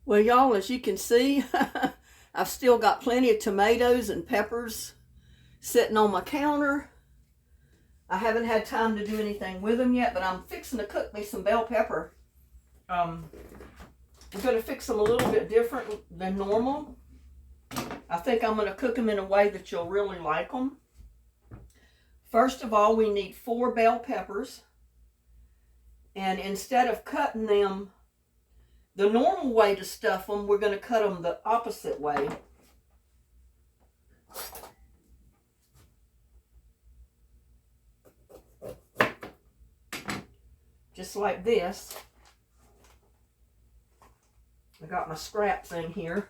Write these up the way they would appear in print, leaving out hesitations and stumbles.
Well, y'all, as you can see, I've still got plenty of tomatoes and peppers sitting on my counter. I haven't had time to do anything with them yet, but I'm fixing to cook me some bell pepper. I'm going to fix them a little bit different than normal. I think I'm going to cook them in a way that you'll really like them. First of all, we need 4 bell peppers. And instead of cutting them the normal way to stuff them, we're going to cut them the opposite way. Just like this. I got my scrap thing here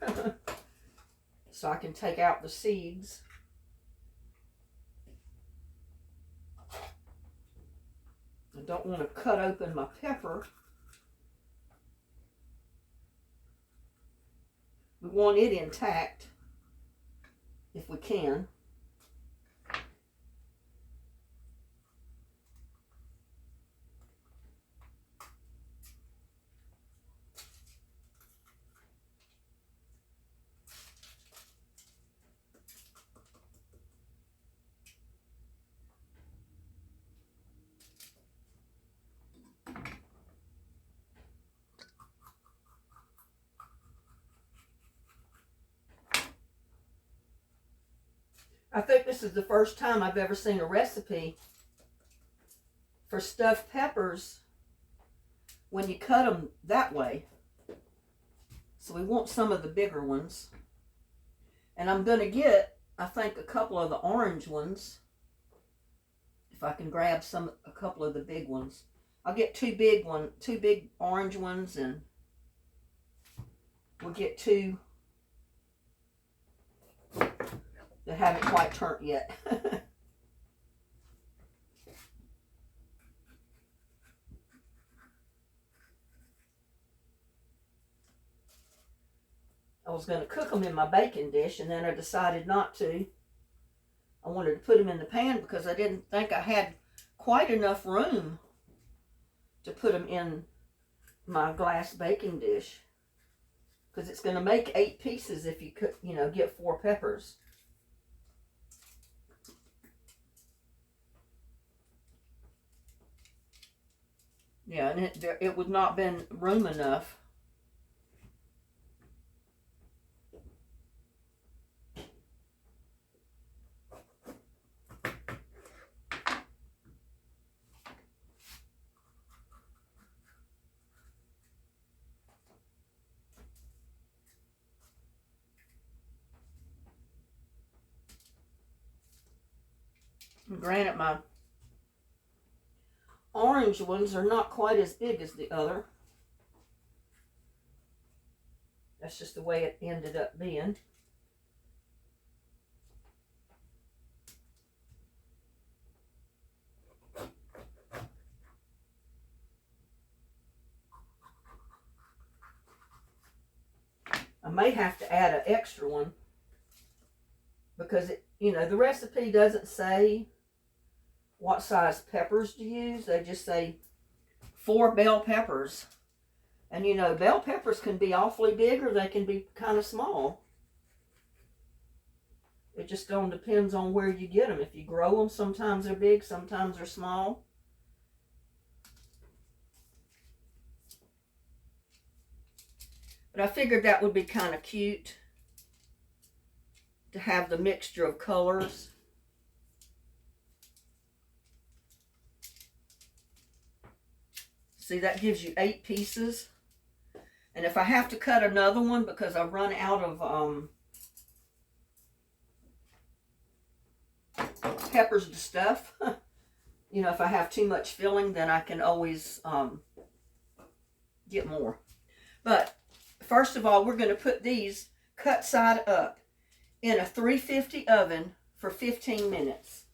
so I can take out the seeds. I don't want to cut open my pepper. We want it intact if we can. I think this is the first time I've ever seen a recipe for stuffed peppers when you cut them that way. So we want some of the bigger ones. And I'm going to get, I think, a couple of the orange ones. If I can grab a couple of the big ones. I'll get two big orange ones, and we'll get 2 that haven't quite turned yet. I was going to cook them in my baking dish, and then I decided not to. I wanted to put them in the pan because I didn't think I had quite enough room to put them in my glass baking dish. Because it's going to make 8 pieces if you cook, get 4 peppers. Yeah, and it would not been room enough. Granted, my orange ones are not quite as big as the other. That's just the way it ended up being. I may have to add an extra one because the recipe doesn't say what size peppers to use. They just say 4 bell peppers. And bell peppers can be awfully big or they can be kind of small. It just depends on where you get them. If you grow them, sometimes they're big, sometimes they're small. But I figured that would be kind of cute to have the mixture of colors. See, that gives you 8 pieces. And if I have to cut another one because I run out of peppers to stuff, if I have too much filling, then I can always get more. But first of all, we're going to put these cut side up in a 350 oven for 15 minutes.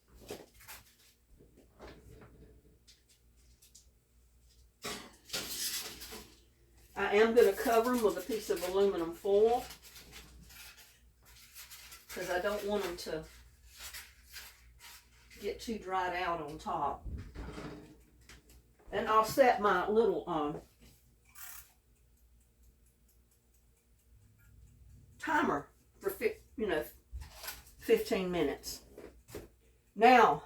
I am going to cover them with a piece of aluminum foil because I don't want them to get too dried out on top. And I'll set my little timer for 15 minutes. Now,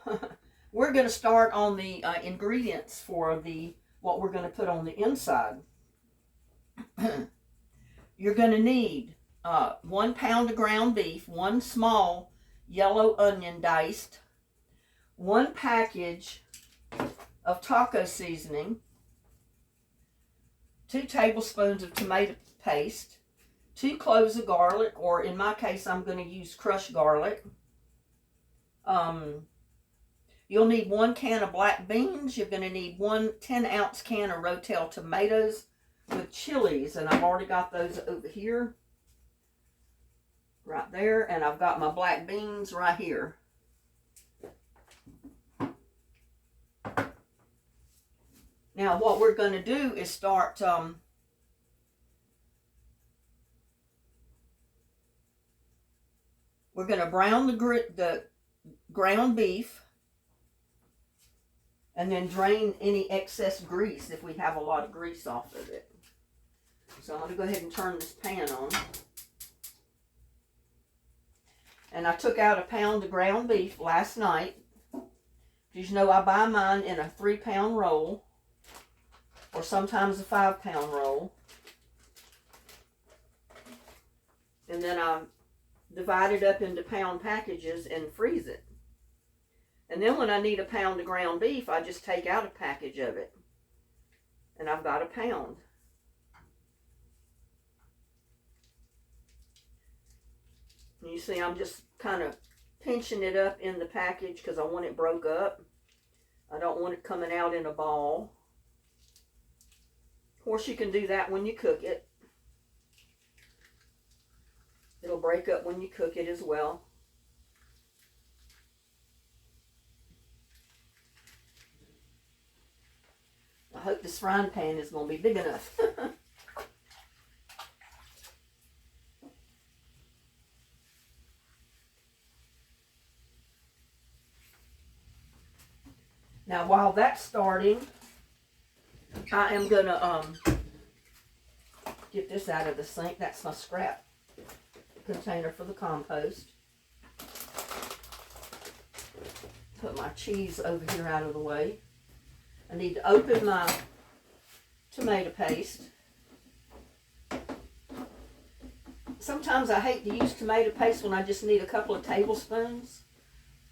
we're going to start on the ingredients for what we're going to put on the inside. You're going to need 1 pound of ground beef, 1 small yellow onion diced, 1 package of taco seasoning, 2 tablespoons of tomato paste, 2 cloves of garlic, or in my case, I'm going to use crushed garlic. You'll need 1 can of black beans. You're going to need 1 10-ounce can of Rotel tomatoes with chilies, and I've already got those over here, right there, and I've got my black beans right here. Now, what we're going to do is start we're going to brown the ground beef and then drain any excess grease if we have a lot of grease off of it. So I'm going to go ahead and turn this pan on. And I took out 1 pound of ground beef last night. As you know, I buy mine in a 3-pound roll, or sometimes a 5-pound roll. And then I divide it up into pound packages and freeze it. And then when I need 1 pound of ground beef, I just take out a package of it. And I've got 1 pound. And you see, I'm just kind of pinching it up in the package because I want it broke up. I don't want it coming out in a ball. Of course, you can do that when you cook it. It'll break up when you cook it as well. I hope this frying pan is going to be big enough. Now, while that's starting, I am going to get this out of the sink. That's my scrap container for the compost. Put my cheese over here out of the way. I need to open my tomato paste. Sometimes I hate to use tomato paste when I just need a couple of tablespoons,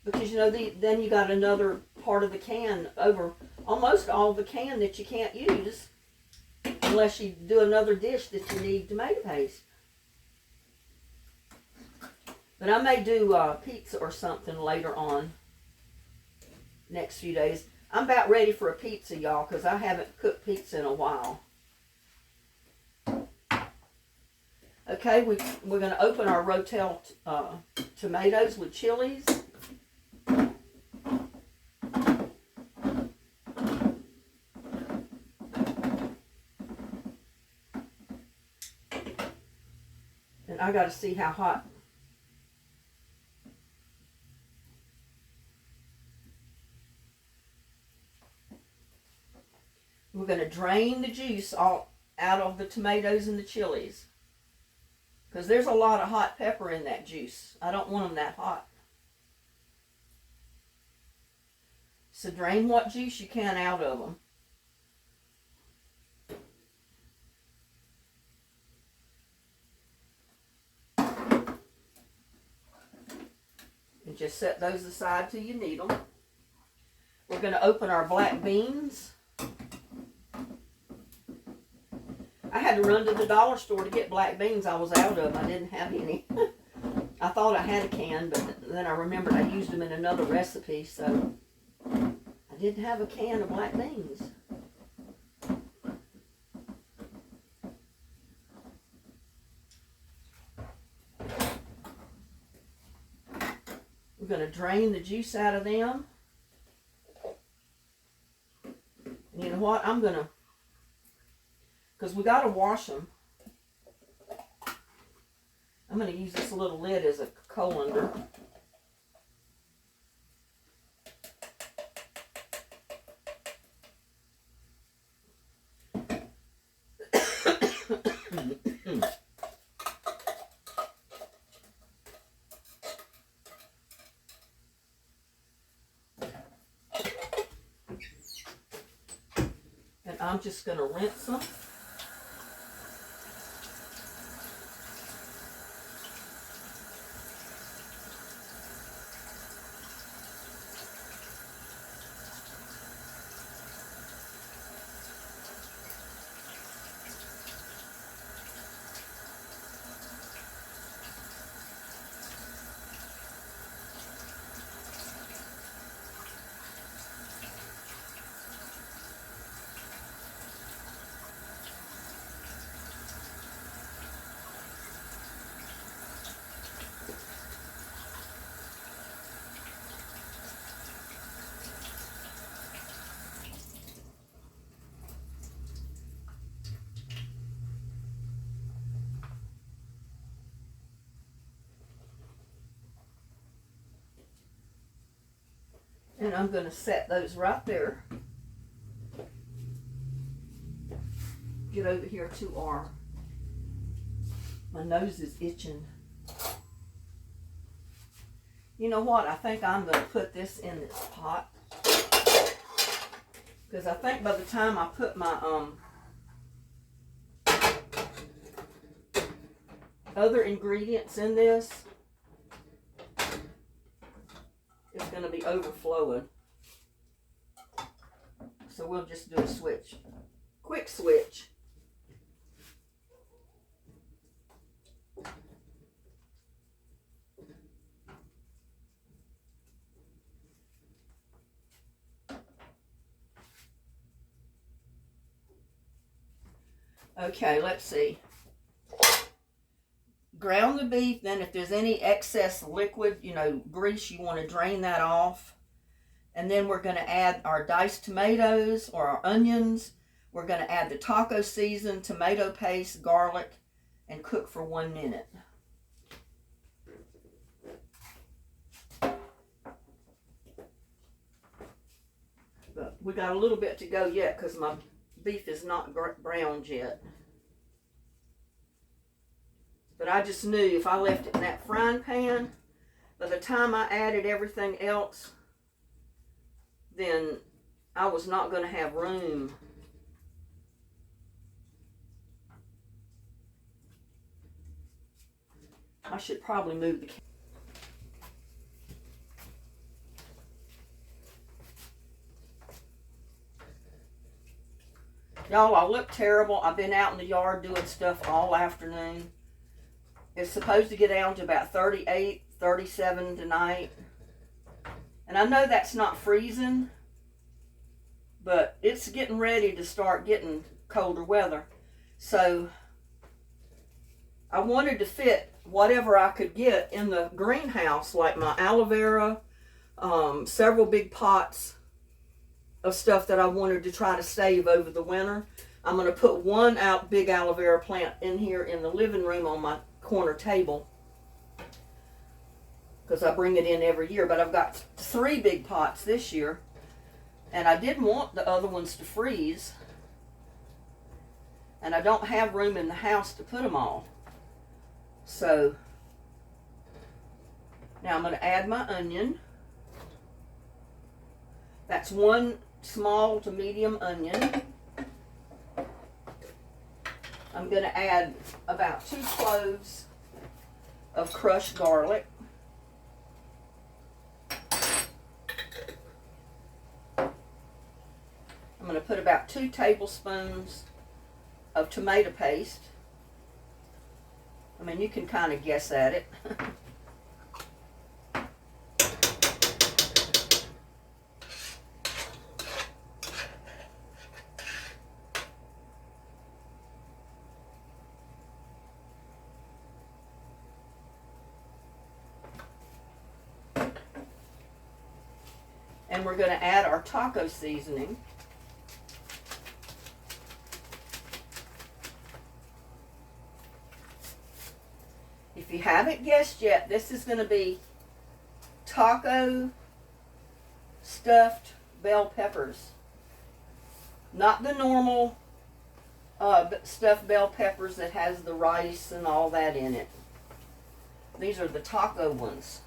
because you know then you got another part of the can, over almost all the can, that you can't use unless you do another dish that you need tomato paste. But I may do pizza or something later on, next few days. I'm about ready for a pizza, y'all, because I haven't cooked pizza in a while. Okay, we're going to open our Rotel tomatoes with chilies. And I got to see how hot. We're going to drain the juice all out of the tomatoes and the chilies, because there's a lot of hot pepper in that juice. I don't want them that hot. So drain what juice you can out of them. And just set those aside till you need them. We're going to open our black beans. I had to run to the dollar store to get black beans. I was out of them. I didn't have any. I thought I had a can, but then I remembered I used them in another recipe, so I didn't have a can of black beans. We're going to drain the juice out of them. And you know what? I'm going to, because we got to wash them, I'm going to use this little lid as a colander. I'm just going to rinse them. And I'm going to set those right there. Get over here to our, my nose is itching. You know what? I think I'm going to put this in this pot. Because I think by the time I put my other ingredients in this, it's going to be overflowing. So we'll just do a switch. Quick switch. Okay, let's see. Ground the beef, then if there's any excess liquid, you know, grease, you want to drain that off. And then we're going to add our diced tomatoes or our onions. We're going to add the taco season, tomato paste, garlic, and cook for 1 minute. But we got a little bit to go yet because my beef is not browned yet. But I just knew if I left it in that frying pan, by the time I added everything else, then I was not going to have room. I should probably move the camera. Y'all, I look terrible. I've been out in the yard doing stuff all afternoon. It's supposed to get down to about 38, 37 tonight. And I know that's not freezing, but it's getting ready to start getting colder weather. So I wanted to fit whatever I could get in the greenhouse, like my aloe vera, several big pots of stuff that I wanted to try to save over the winter. I'm going to put one big aloe vera plant in here in the living room on my corner table because I bring it in every year, but I've got 3 big pots this year and I didn't want the other ones to freeze and I don't have room in the house to put them all. So now I'm going to add my onion. That's 1 small to medium onion. I'm going to add about 2 cloves of crushed garlic. I'm going to put about 2 tablespoons of tomato paste. I mean, you can kind of guess at it. And we're going to add our taco seasoning. If you haven't guessed yet, this is going to be taco stuffed bell peppers. Not the normal stuffed bell peppers that has the rice and all that in it. These are the taco ones.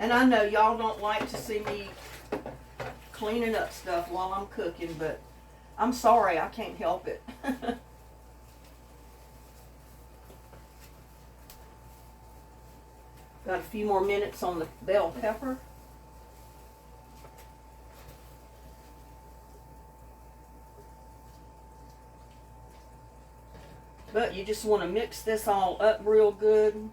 And I know y'all don't like to see me cleaning up stuff while I'm cooking, but I'm sorry, I can't help it. Got a few more minutes on the bell pepper. But you just want to mix this all up real good.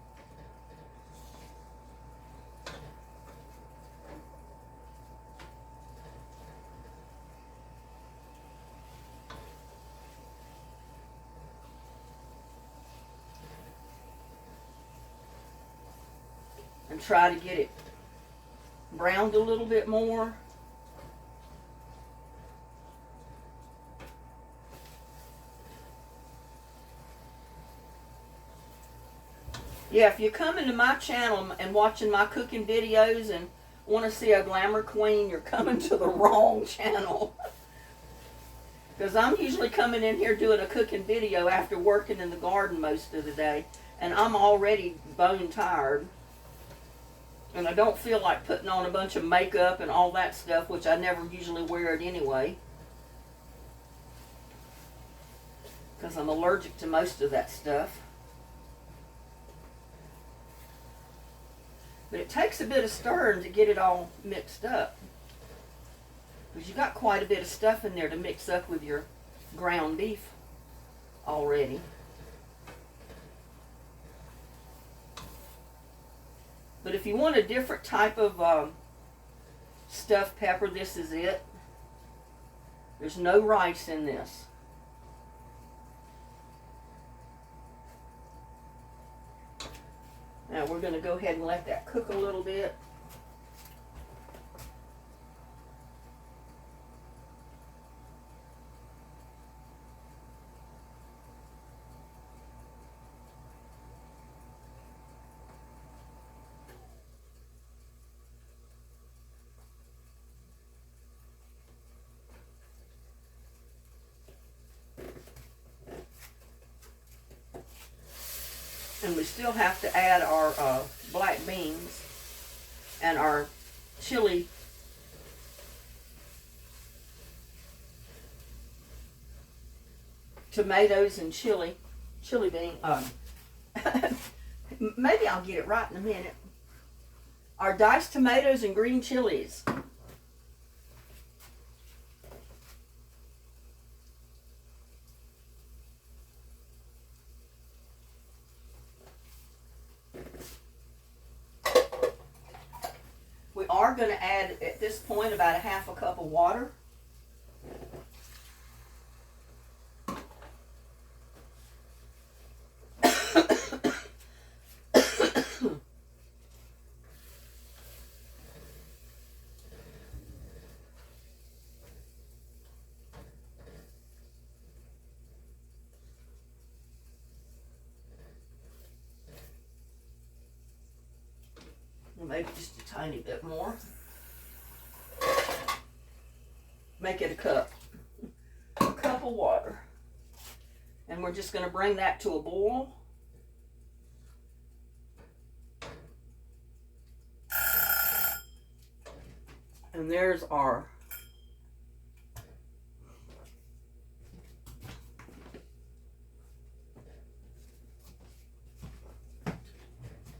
And try to get it browned a little bit more. Yeah, if you're coming to my channel and watching my cooking videos and want to see a glamour queen, you're coming to the wrong channel. Because I'm usually coming in here doing a cooking video after working in the garden most of the day. And I'm already bone tired. And I don't feel like putting on a bunch of makeup and all that stuff, which I never usually wear it anyway. Because I'm allergic to most of that stuff. But it takes a bit of stirring to get it all mixed up. Because you got quite a bit of stuff in there to mix up with your ground beef already. But if you want a different type of stuffed pepper, this is it. There's no rice in this. Now we're going to go ahead and let that cook a little bit. And we still have to add our black beans and our chili tomatoes and chili bean. Maybe I'll get it right in a minute. Our diced tomatoes and green chilies. We are going to add, at this point, about a half a cup of water. Maybe just a tiny bit more. Make it a cup. A cup of water. And we're just going to bring that to a boil. And there's our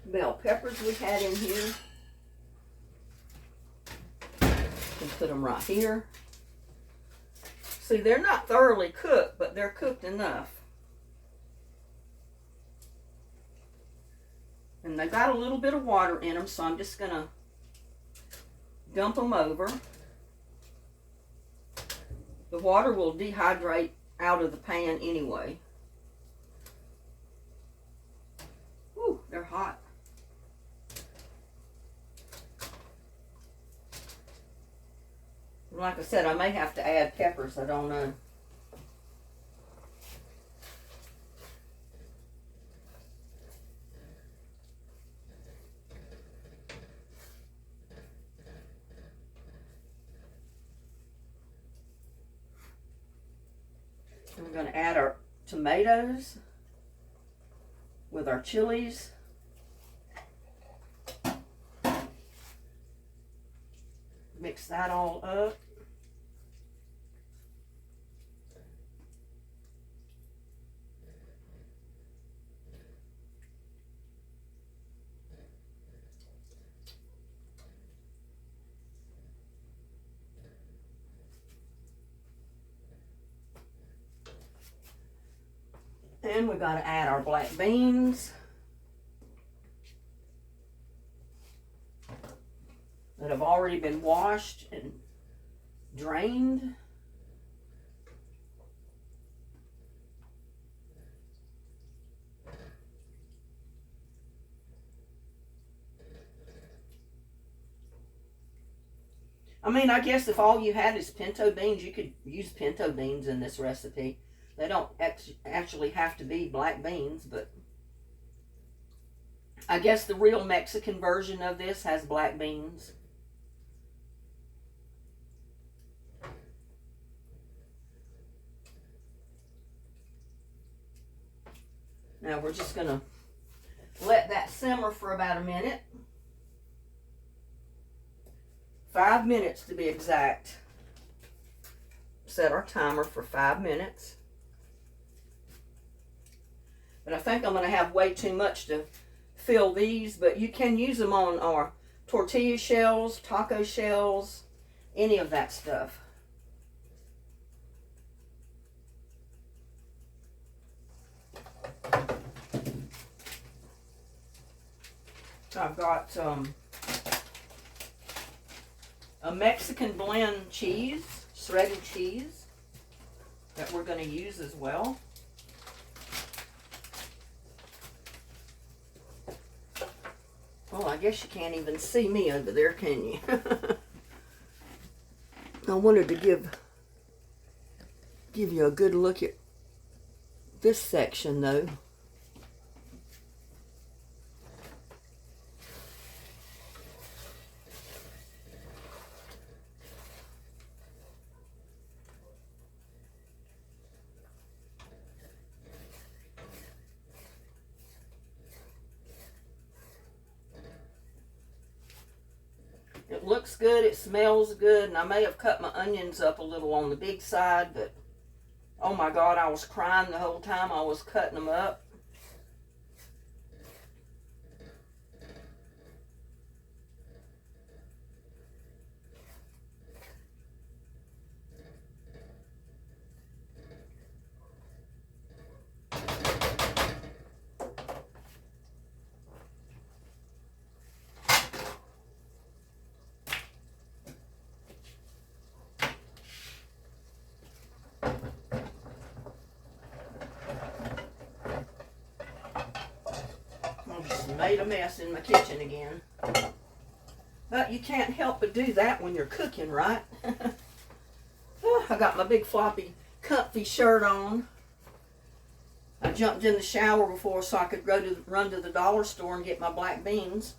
bell peppers we had in here. And put them right here. See, they're not thoroughly cooked, but they're cooked enough. And they got a little bit of water in them, so I'm just going to dump them over. The water will dehydrate out of the pan anyway. Whew, they're hot. Like I said, I may have to add peppers, I don't know. And we're going to add our tomatoes with our chilies. Mix that all up. And we got to add our black beans that have already been washed and drained. I mean, I guess if all you had is pinto beans, you could use pinto beans in this recipe. They don't actually have to be black beans, but I guess the real Mexican version of this has black beans. Now we're just going to let that simmer for about a minute. 5 minutes to be exact. Set our timer for 5 minutes. But I think I'm going to have way too much to fill these, but you can use them on our tortilla shells, taco shells, any of that stuff. I've got a Mexican blend cheese, shredded cheese, that we're going to use as well. Oh, I guess you can't even see me over there, can you? I wanted to give you a good look at this section, though. It looks good, it smells good, and I may have cut my onions up a little on the big side, but oh my God, I was crying the whole time I was cutting them up. Made a mess in my kitchen again. But you can't help but do that when you're cooking, right? Oh, I got my big floppy comfy shirt on. I jumped in the shower before so I could run to the dollar store and get my black beans.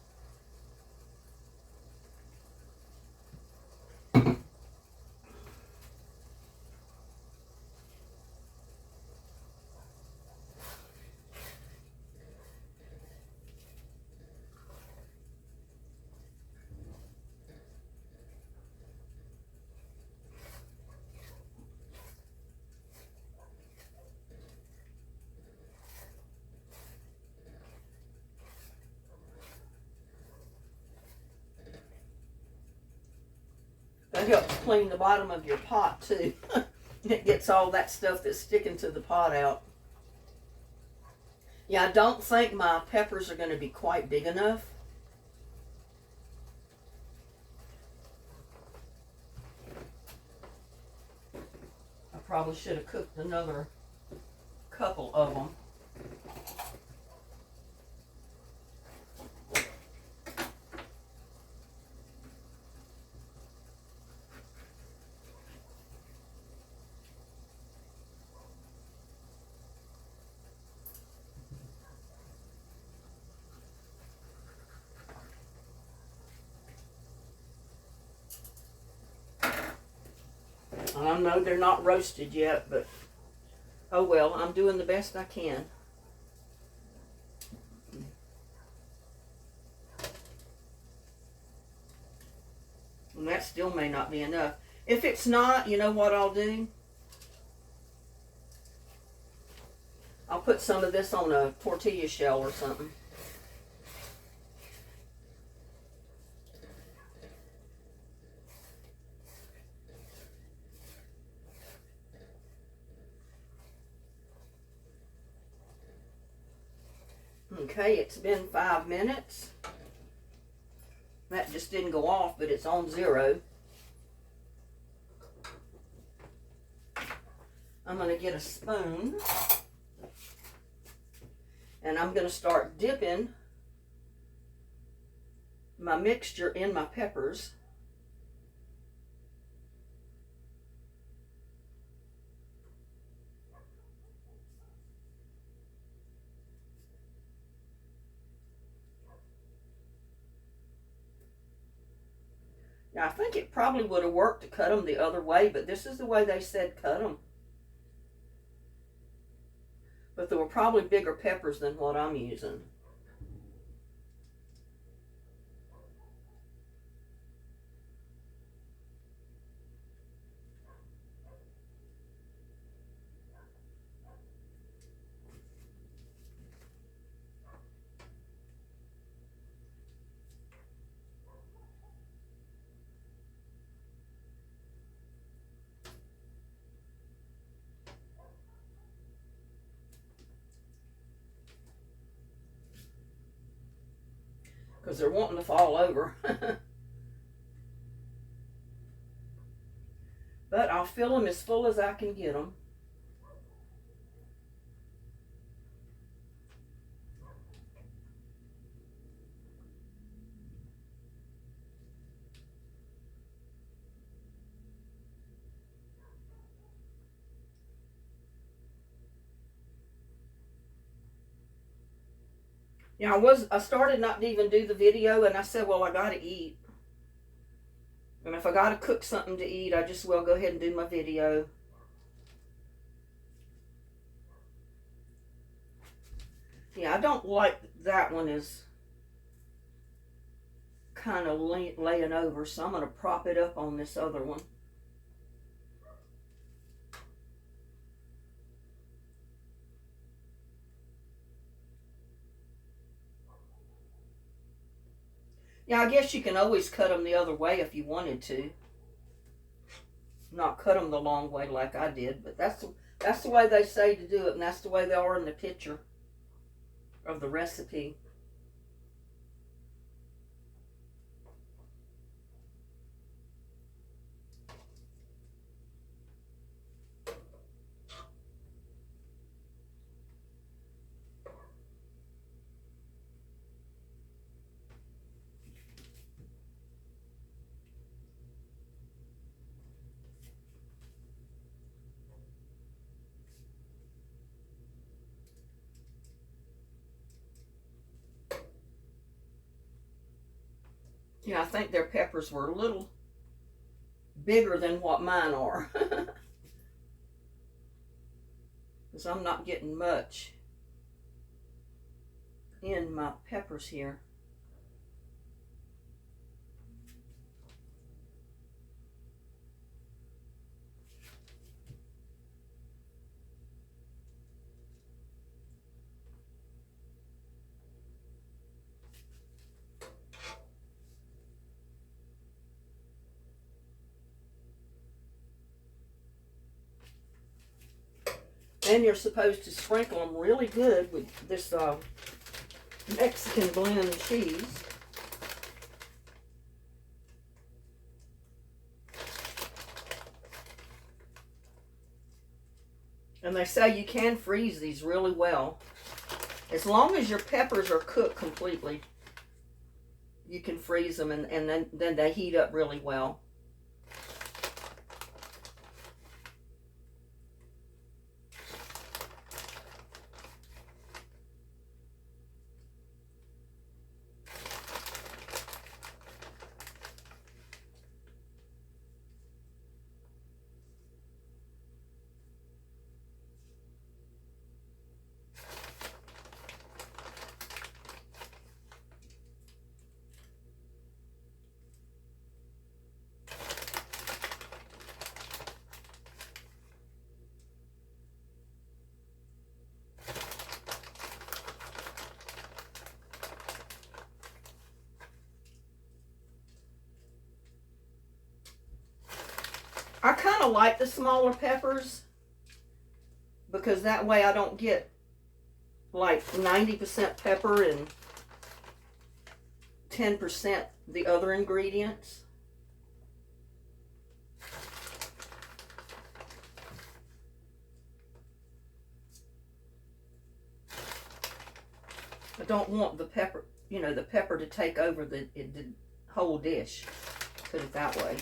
That helps clean the bottom of your pot too. It gets all that stuff that's sticking to the pot out. Yeah, I don't think my peppers are going to be quite big enough. I probably should have cooked another couple of them. I know they're not roasted yet, but oh well, I'm doing the best I can. And that that still may not be enough. If it's not, you know what I'll do? I'll put some of this on a tortilla shell or something. Okay, it's been 5 minutes. That just didn't go off, but it's on 0. I'm going to get a spoon. And I'm going to start dipping my mixture in my peppers. Now, I think it probably would have worked to cut them the other way, but this is the way they said cut them. But there were probably bigger peppers than what I'm using. Because they're wanting to fall over. But I'll fill them as full as I can get them. Yeah, I started not to even do the video, and I said, well, I gotta eat. And if I gotta cook something to eat, I just will go ahead and do my video. Yeah, I don't like that one is kind of laying over, so I'm going to prop it up on this other one. Yeah, I guess you can always cut them the other way if you wanted to. Not cut them the long way like I did, but that's the way they say to do it, and that's the way they are in the picture of the recipe. Yeah, I think their peppers were a little bigger than what mine are. Because I'm not getting much in my peppers here. And you're supposed to sprinkle them really good with this Mexican blend cheese. And they say you can freeze these really well. As long as your peppers are cooked completely, you can freeze them, and then they heat up really well. kind of like the smaller peppers because that way I don't get like 90% pepper and 10% the other ingredients. I don't want the pepper, you know, the pepper to take over the whole dish. Put it that way.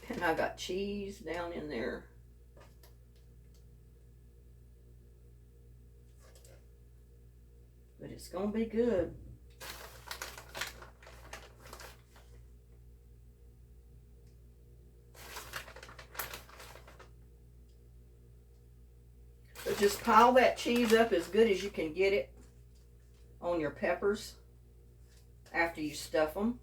And I got cheese down in there. But it's gonna be good. So just pile that cheese up as good as you can get it on your peppers after you stuff them.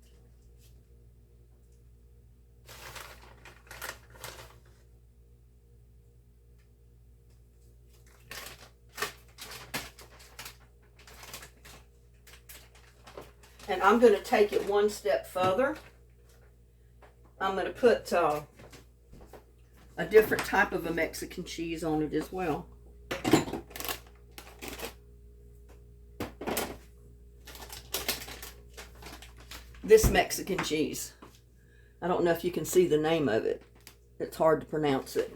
And I'm going to take it one step further. I'm going to put a different type of a Mexican cheese on it as well. This Mexican cheese. I don't know if you can see the name of it. It's hard to pronounce it.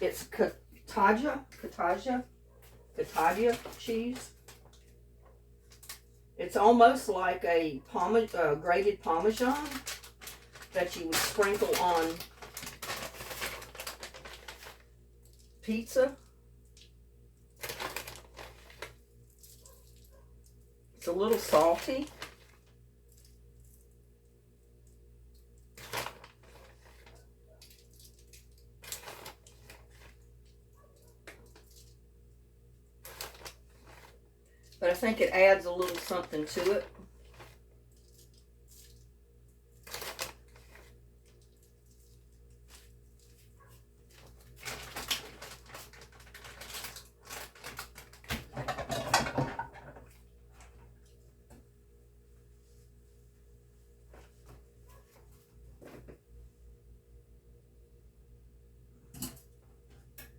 It's Cotija cheese. It's almost like a grated Parmesan that you would sprinkle on pizza. It's a little salty. But I think it adds a little something to it.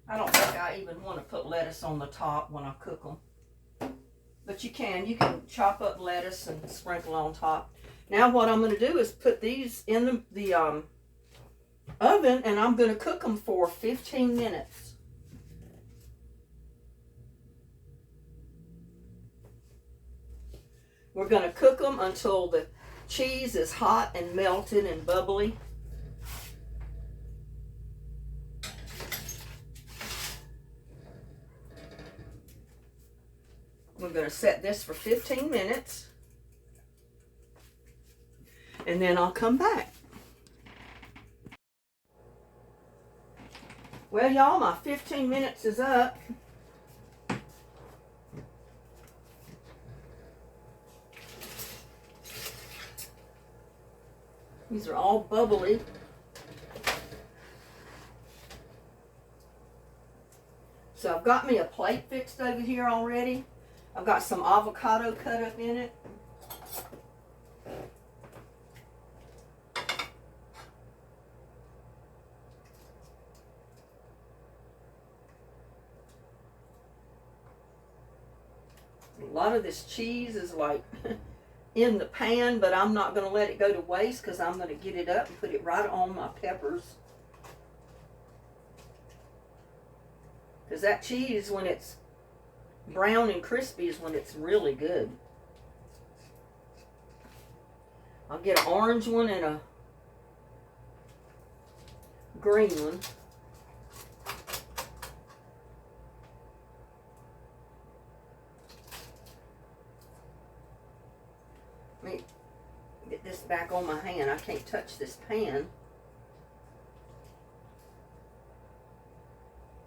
I don't think I even want to put lettuce on the top when I cook them. But you can chop up lettuce and sprinkle on top. Now what I'm going to do is put these in the oven, and I'm going to cook them for 15 minutes. We're going to cook them until the cheese is hot and melted and bubbly. We're going to set this for 15 minutes. And then I'll come back. Well, y'all, my 15 minutes is up. These are all bubbly. So I've got me a plate fixed over here already. I've got some avocado cut up in it. A lot of this cheese is like in the pan, but I'm not going to let it go to waste because I'm going to get it up and put it right on my peppers. Because that cheese, when it's brown and crispy, is when it's really good. I'll get an orange one and a green one. Let me get this back on my hand. I can't touch this pan.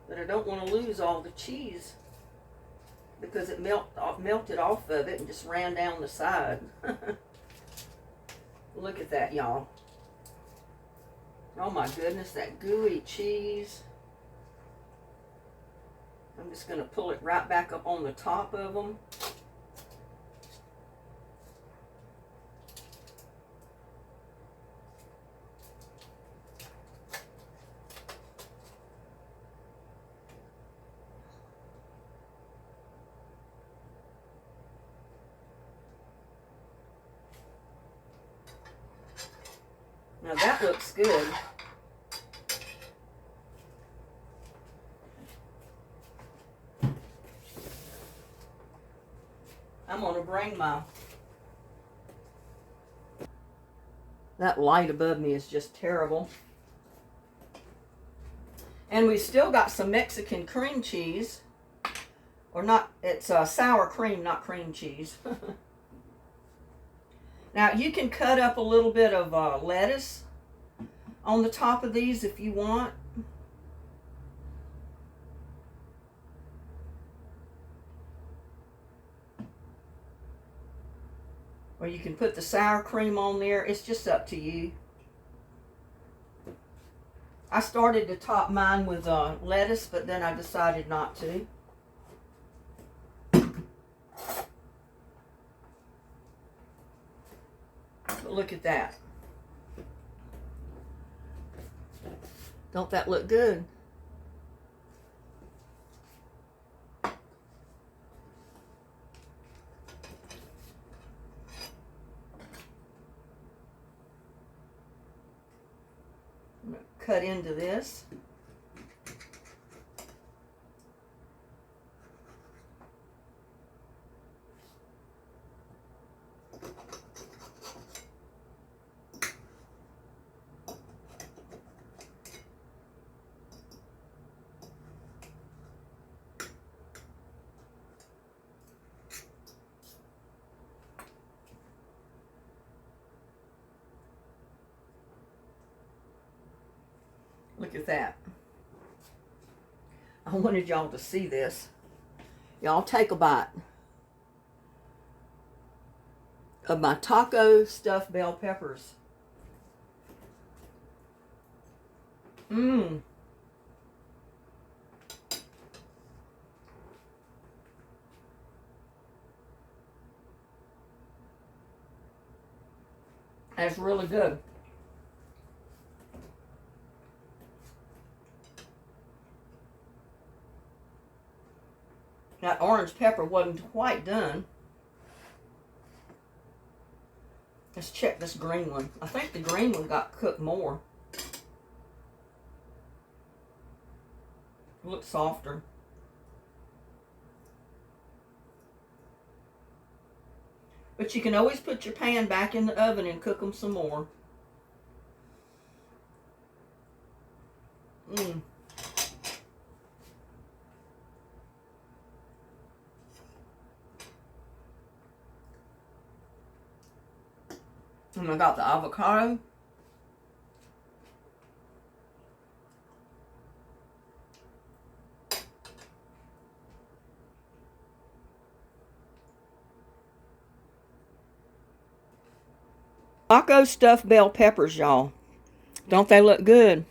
But I don't want to lose all the cheese because it melted off of it and just ran down the side. Look at that, y'all. Oh my goodness, that gooey cheese. I'm just going to pull it right back up on the top of them. Now that looks good. I'm going to bring my... That light above me is just terrible. And we still got some Mexican cream cheese. Or not, it's sour cream, not cream cheese. Now you can cut up a little bit of lettuce on the top of these if you want. Or you can put the sour cream on there. It's just up to you. I started to top mine with lettuce, but then I decided not to. But look at that. Don't that look good? I'm going to cut into this. Look at that. I wanted y'all to see this. Y'all take a bite of my taco stuffed bell peppers. Mmm. That's really good. That orange pepper wasn't quite done. Let's check this green one. I think the green one got cooked more. It looks softer. But you can always put your pan back in the oven and cook them some more. Mmm. And I got the avocado. Taco stuffed bell peppers, y'all. Don't they look good?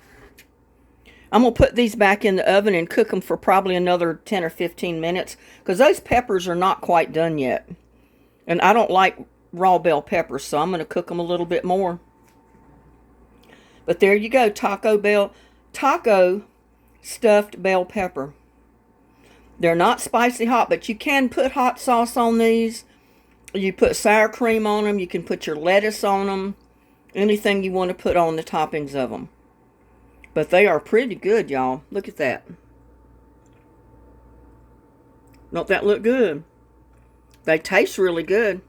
I'm going to put these back in the oven and cook them for probably another 10 or 15 minutes. Because those peppers are not quite done yet. And I don't like raw bell peppers, so I'm going to cook them a little bit more. But there you go, taco stuffed bell pepper. They're not spicy hot, but you can put hot sauce on these. You put sour cream on them. You can put your lettuce on them. Anything you want to put on the toppings of them. But they are pretty good, y'all. Look at that. Don't that look good? They taste really good.